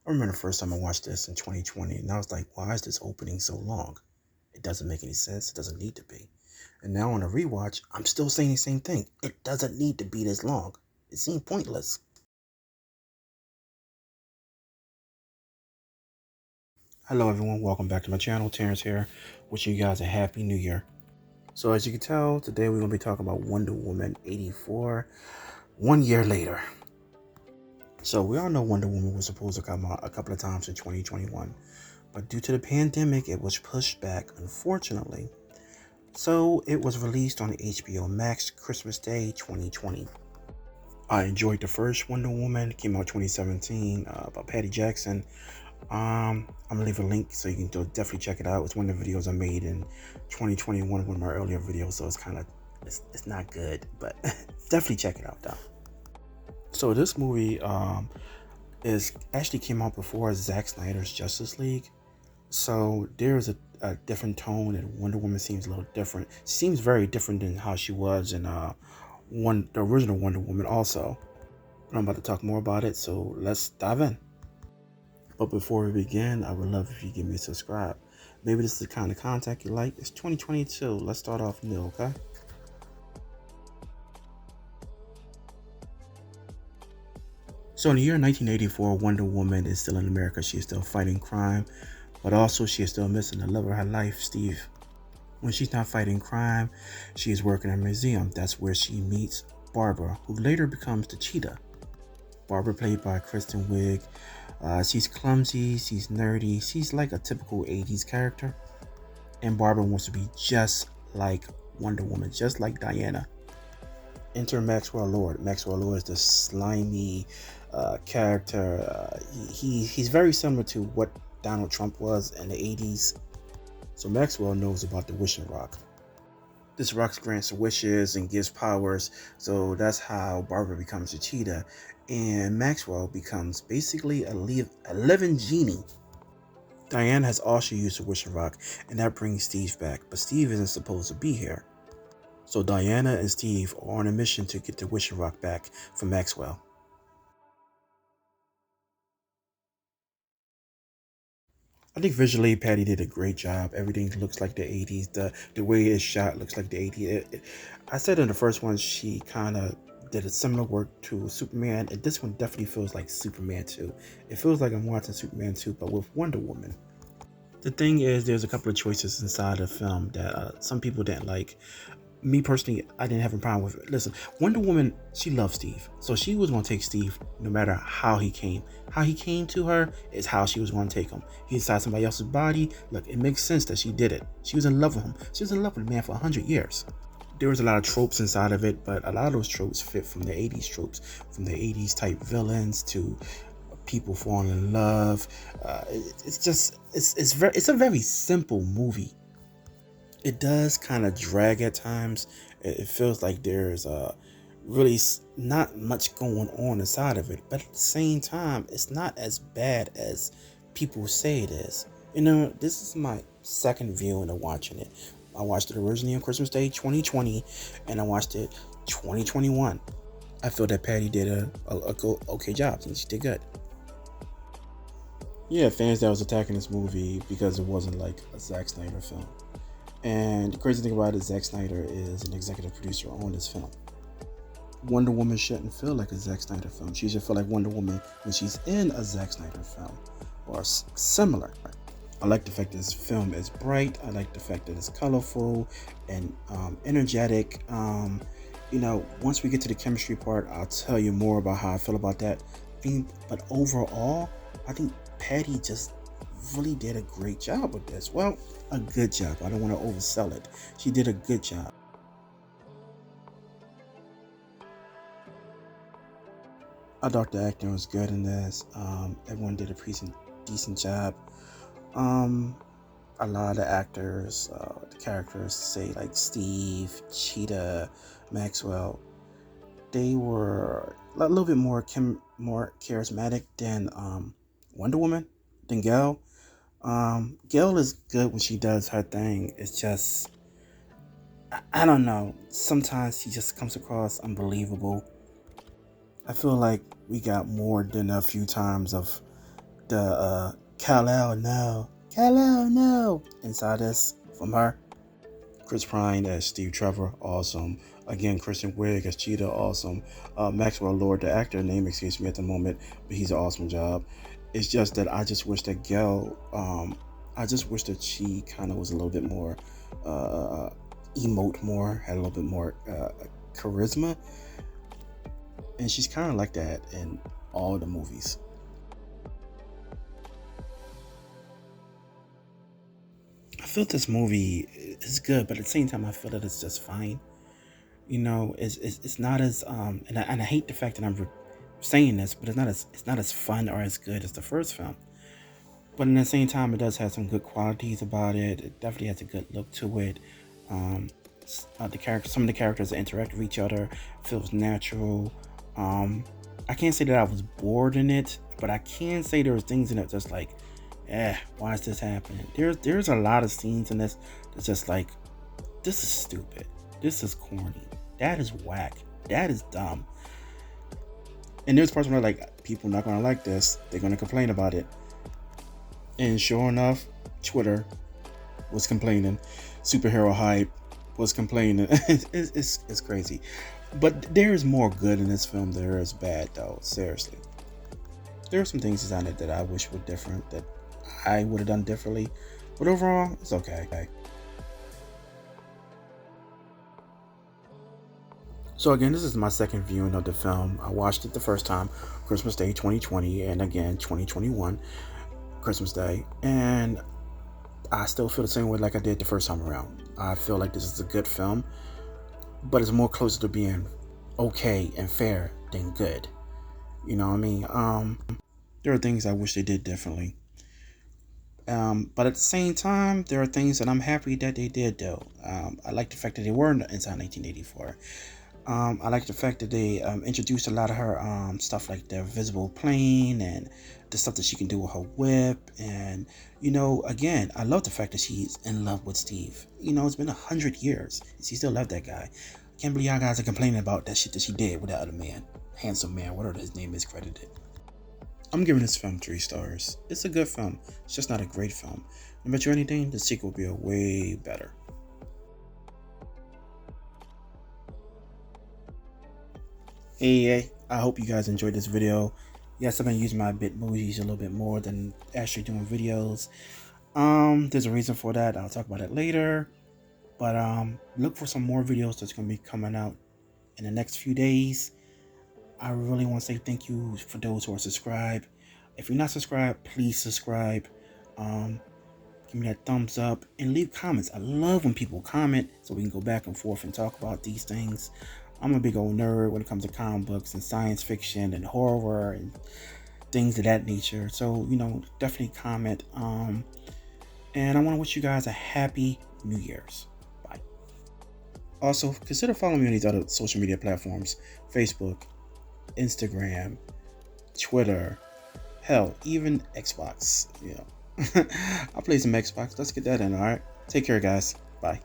I remember the first time I watched this in 2020, and I was like, why is this opening so long? It doesn't make any sense. It doesn't need to be. And now on a rewatch, I'm still saying the same thing. It doesn't need to be this long. It seemed pointless. Hello everyone, welcome back to my channel. Terrence here, wishing you guys a happy new year. So as you can tell, today we're going to be talking about Wonder Woman 84, 1 year later. So we all know Wonder Woman was supposed to come out a couple of times in 2021, but due to the pandemic, it was pushed back, unfortunately. So it was released on HBO Max Christmas Day 2020. I enjoyed the first Wonder Woman. It came out 2017 by Patty Jackson. I'm gonna leave a link so you can definitely check it out. It's one of the videos I made in 2021, one of my earlier videos. So it's not good, but definitely check it out though. So this movie is actually came out before Zack Snyder's Justice League. So there's a different tone, and Wonder Woman seems a little different. She seems very different than how she was in the original Wonder Woman also. But I'm about to talk more about it, so let's dive in. But before we begin, I would love if you give me a subscribe. Maybe this is the kind of content you like. It's 2022. Let's start off new, okay? So in the year 1984, Wonder Woman is still in America. She is still fighting crime, but also she is still missing the love of her life, Steve. When she's not fighting crime, she is working at a museum. That's where she meets Barbara, who later becomes the Cheetah. Barbara, played by Kristen Wiig. She's clumsy, she's nerdy, she's like a typical 80s character. And Barbara wants to be just like Wonder Woman, just like Diana. Enter Maxwell Lord. Maxwell Lord is the slimy character. He's very similar to what Donald Trump was in the 80s. So Maxwell knows about the wishing rock. This rock grants wishes and gives powers, so that's how Barbara becomes a cheetah, and Maxwell becomes basically a living genie. Diane has also used the wishing rock, and that brings Steve back, but Steve isn't supposed to be here. So Diana and Steve are on a mission to get the wishing rock back from Maxwell. I think visually Patty did a great job. Everything looks like the 80s. The way it's shot looks like the 80s. I said in the first one she kind of did a similar work to Superman, and this one definitely feels like Superman 2. It feels like I'm watching Superman 2, but with Wonder Woman. The thing is, there's a couple of choices inside the film that some people didn't like. Me personally, I didn't have a problem with it. Listen, Wonder Woman, she loves Steve. So she was going to take Steve no matter how he came. How he came to her is how she was going to take him. He inside somebody else's body. Look, it makes sense that she did it. She was in love with him. She was in love with the man for 100 years. There was a lot of tropes inside of it, but a lot of those tropes fit from the 80s tropes. From the 80s type villains to people falling in love. It's a very simple movie. It does kind of drag at times. It feels like there's really not much going on inside of it, but at the same time, it's not as bad as people say it is. You know, this is my second viewing of watching it. I watched it originally on Christmas Day 2020, and I watched it 2021. I feel that Patty did a okay job, and she did good. Yeah, fans that was attacking this movie because it wasn't like a Zack Snyder film. And the crazy thing about it, Zack Snyder is an executive producer on this film. Wonder Woman shouldn't feel like a Zack Snyder film. She should feel like Wonder Woman when she's in a Zack Snyder film or similar. I like the fact that this film is bright. I like the fact that it's colorful and energetic. Once we get to the chemistry part, I'll tell you more about how I feel about that. But overall, I think Patty just really did a great job with this. Well, a good job. I don't want to oversell it. She did a good job. I thought the acting was good in this. Everyone did a decent job. Um, a lot of the actors, the characters, say like Steve, Cheetah, Maxwell, they were a little bit more charismatic than Wonder Woman, than Gal. Gail is good when she does her thing. It's just, I don't know. Sometimes she just comes across unbelievable. I feel like we got more than a few times of the Kal-El no inside this from her. Chris Pine as Steve Trevor, awesome. Again, Kristen Wiig as Cheetah, awesome. Maxwell Lord, the actor, name escapes me at the moment, but he's an awesome job. It's just that I just wish that Gail, I just wish that she kind of was a little bit more, emote more, had a little bit more charisma, and she's kind of like that in all the movies. I feel this movie is good, but at the same time, I feel that it's just fine. You know, it's not as and I hate the fact that I'm saying this, but it's not as fun or as good as the first film. But at the same time, it does have some good qualities about it. It definitely has a good look to it. Um, some of the characters that interact with each other feels natural. I can't say that I was bored in it, but I can say there was things in it just like, why is this happening? There's a lot of scenes in this that's just like, this is stupid. This is corny. That is whack. That is dumb. And there's parts where like, people not gonna like this. They're gonna complain about it. And sure enough, Twitter was complaining. Superhero hype was complaining. It's crazy. But there is more good in this film than there is bad, though. Seriously. There are some things on it that I wish were different, that I would have done differently. But overall, it's okay. So again, this is my second viewing of the film. I watched it the first time, Christmas Day 2020, and again 2021, Christmas Day, and I still feel the same way like I did the first time around. I feel like this is a good film, but it's more closer to being okay and fair than good. You know what I mean? There are things I wish they did differently. But at the same time, there are things that I'm happy that they did do. I like the fact that they were inside 1984. I like the fact that they introduced a lot of her stuff like the visible plane and the stuff that she can do with her whip. And, you know, again, I love the fact that she's in love with Steve. You know, it's been 100 years. And she still loves that guy. Can't believe y'all guys are complaining about that shit that she did with that other man. Handsome man, whatever his name is credited. I'm giving this film 3 stars. It's a good film. It's just not a great film. No matter anything, the sequel will be a way better. Hey, I hope you guys enjoyed this video. Yes, I've been using my Bitmojis a little bit more than actually doing videos. There's a reason for that. I'll talk about it later. But look for some more videos that's going to be coming out in the next few days. I really want to say thank you for those who are subscribed. If you're not subscribed, please subscribe. Give me that thumbs up and leave comments. I love when people comment so we can go back and forth and talk about these things. I'm a big old nerd when it comes to comic books and science fiction and horror and things of that nature. So, you know, definitely comment. And I want to wish you guys a happy New Year's. Bye. Also, consider following me on these other social media platforms: Facebook, Instagram, Twitter, hell, even Xbox. You know, I play some Xbox. Let's get that in. All right. Take care, guys. Bye.